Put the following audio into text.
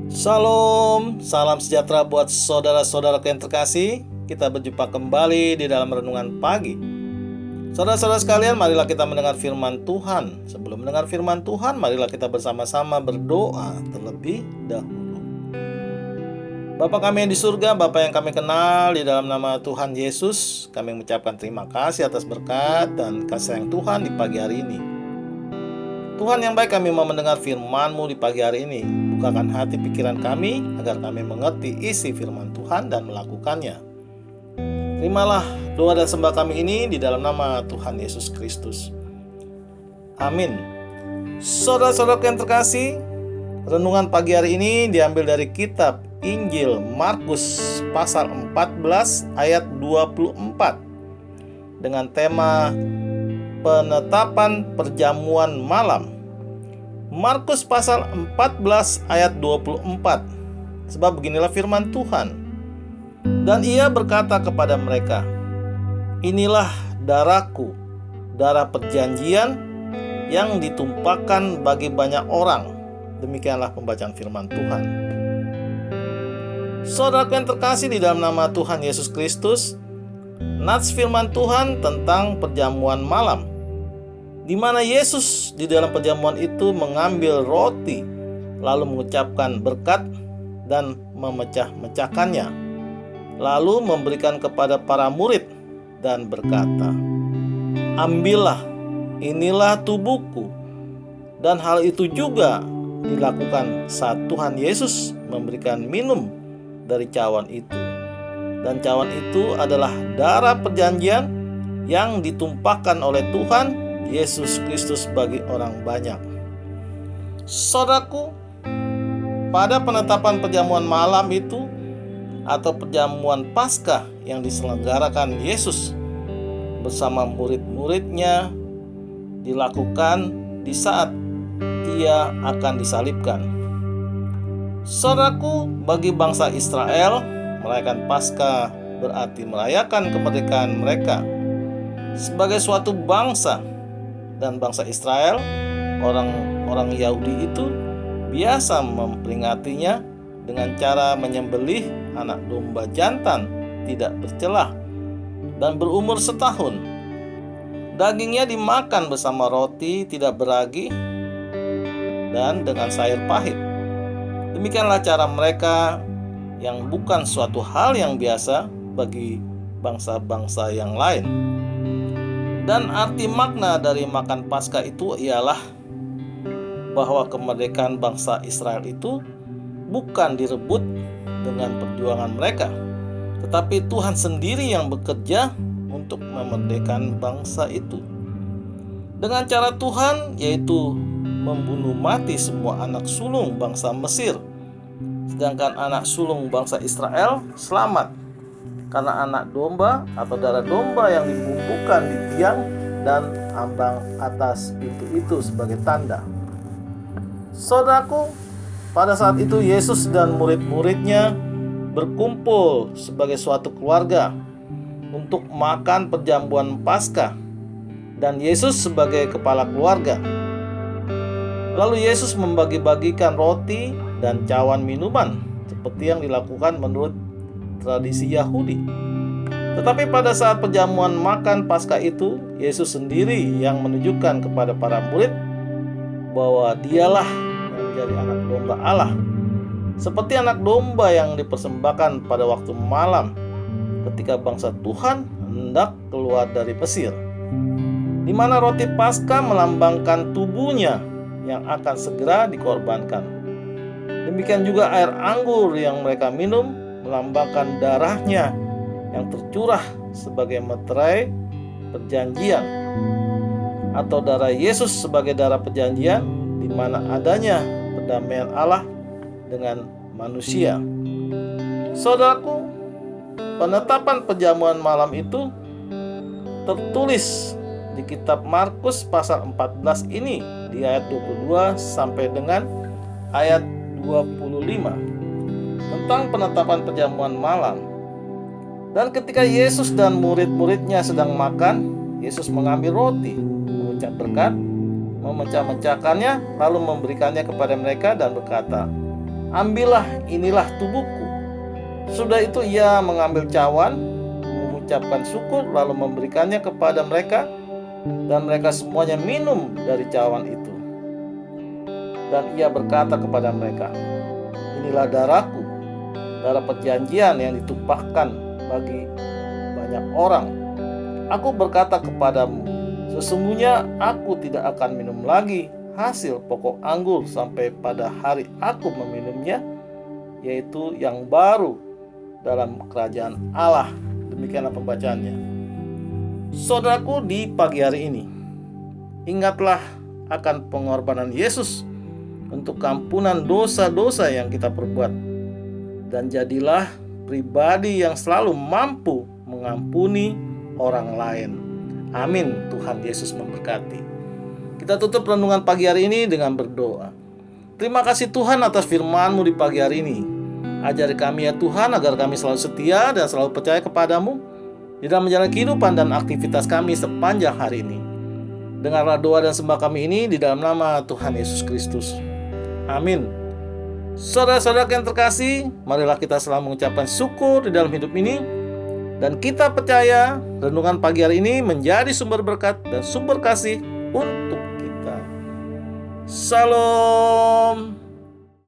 Shalom, salam sejahtera buat saudara-saudara yang terkasih. Kita berjumpa kembali di dalam renungan pagi. Saudara-saudara sekalian, marilah kita mendengar firman Tuhan. Sebelum mendengar firman Tuhan, marilah kita bersama-sama berdoa terlebih dahulu. Bapa kami yang di surga, Bapa yang kami kenal, di dalam nama Tuhan Yesus, kami mengucapkan terima kasih atas berkat dan kasih sayang Tuhan di pagi hari ini. Tuhan yang baik, kami mau mendengar firman-Mu di pagi hari ini. Bukakan hati pikiran kami agar kami mengerti isi firman Tuhan dan melakukannya. Terimalah doa dan sembah kami ini di dalam nama Tuhan Yesus Kristus. Amin. Saudara-saudara yang terkasih, renungan pagi hari ini diambil dari kitab Injil Markus pasal 14 ayat 24 dengan tema penetapan perjamuan malam. Markus pasal 14 ayat 24. Sebab beginilah firman Tuhan. Dan ia berkata kepada mereka, inilah darahku, darah perjanjian yang ditumpahkan bagi banyak orang. Demikianlah pembacaan firman Tuhan. Saudara yang terkasih di dalam nama Tuhan Yesus Kristus, nats firman Tuhan tentang perjamuan malam, di mana Yesus di dalam perjamuan itu mengambil roti, lalu mengucapkan berkat dan memecah-mecahkannya, lalu memberikan kepada para murid dan berkata, ambillah, inilah tubuhku. Dan hal itu juga dilakukan saat Tuhan Yesus memberikan minum dari cawan itu. Dan cawan itu adalah darah perjanjian yang ditumpahkan oleh Tuhan Yesus Kristus bagi orang banyak. Saudaraku, pada penetapan perjamuan malam itu atau perjamuan Paskah yang diselenggarakan Yesus bersama murid-muridnya dilakukan di saat ia akan disalibkan. Saudaraku, bagi bangsa Israel, merayakan Paskah berarti merayakan kemerdekaan mereka sebagai suatu bangsa. Dan bangsa Israel, orang-orang Yahudi itu biasa memperingatinya dengan cara menyembelih anak domba jantan tidak bercelah dan berumur setahun. Dagingnya dimakan bersama roti tidak beragi dan dengan sayur pahit. Demikianlah cara mereka yang bukan suatu hal yang biasa bagi bangsa-bangsa yang lain. Dan arti makna dari makan Paskah itu ialah bahwa kemerdekaan bangsa Israel itu bukan direbut dengan perjuangan mereka, tetapi Tuhan sendiri yang bekerja untuk memerdekakan bangsa itu. Dengan cara Tuhan, yaitu membunuh mati semua anak sulung bangsa Mesir, sedangkan anak sulung bangsa Israel selamat karena anak domba atau darah domba yang dibumbukan di tiang dan ambang atas pintu itu sebagai tanda. Saudaraku, pada saat itu Yesus dan murid-muridnya berkumpul sebagai suatu keluarga untuk makan perjamuan Paskah, dan Yesus sebagai kepala keluarga. Lalu Yesus membagi-bagikan roti dan cawan minuman seperti yang dilakukan menurut tradisi Yahudi. Tetapi pada saat perjamuan makan Paskah itu, Yesus sendiri yang menunjukkan kepada para murid bahwa dialah yang menjadi anak domba Allah, seperti anak domba yang dipersembahkan pada waktu malam ketika bangsa Tuhan hendak keluar dari Mesir, di mana roti Paskah melambangkan tubuhnya yang akan segera dikorbankan. Demikian juga air anggur yang mereka minum melambangkan darahnya yang tercurah sebagai meterai perjanjian, atau darah Yesus sebagai darah perjanjian di mana adanya perdamaian Allah dengan manusia. Saudaraku, penetapan perjamuan malam itu tertulis di kitab Markus pasal 14 ini di ayat 22 sampai dengan ayat 25 tentang penetapan perjamuan malam. Dan ketika Yesus dan murid-muridnya sedang makan, Yesus mengambil roti, mengucap berkat, memecah-mecahkannya, lalu memberikannya kepada mereka dan berkata, "Ambillah, inilah tubuhku." Sudah itu ia mengambil cawan, mengucapkan syukur, lalu memberikannya kepada mereka, dan mereka semuanya minum dari cawan itu. Dan ia berkata kepada mereka, "Inilah darahku, darah perjanjian yang ditumpahkan bagi banyak orang. Aku berkata kepadamu, sesungguhnya aku tidak akan minum lagi hasil pokok anggur sampai pada hari aku meminumnya, yaitu yang baru dalam kerajaan Allah." Demikianlah pembacaannya. Saudaraku, di pagi hari ini, ingatlah akan pengorbanan Yesus untuk ampunan dosa-dosa yang kita perbuat, dan jadilah pribadi yang selalu mampu mengampuni orang lain. Amin. Tuhan Yesus memberkati. Kita tutup renungan pagi hari ini dengan berdoa. Terima kasih Tuhan atas firman-Mu di pagi hari ini. Ajari kami ya Tuhan, agar kami selalu setia dan selalu percaya kepadamu di dalam menjalani kehidupan dan aktivitas kami sepanjang hari ini. Dengarlah doa dan sembah kami ini di dalam nama Tuhan Yesus Kristus. Amin. Saudara-saudara yang terkasih, marilah kita selalu mengucapkan syukur di dalam hidup ini, dan kita percaya renungan pagi hari ini menjadi sumber berkat dan sumber kasih untuk kita. Shalom.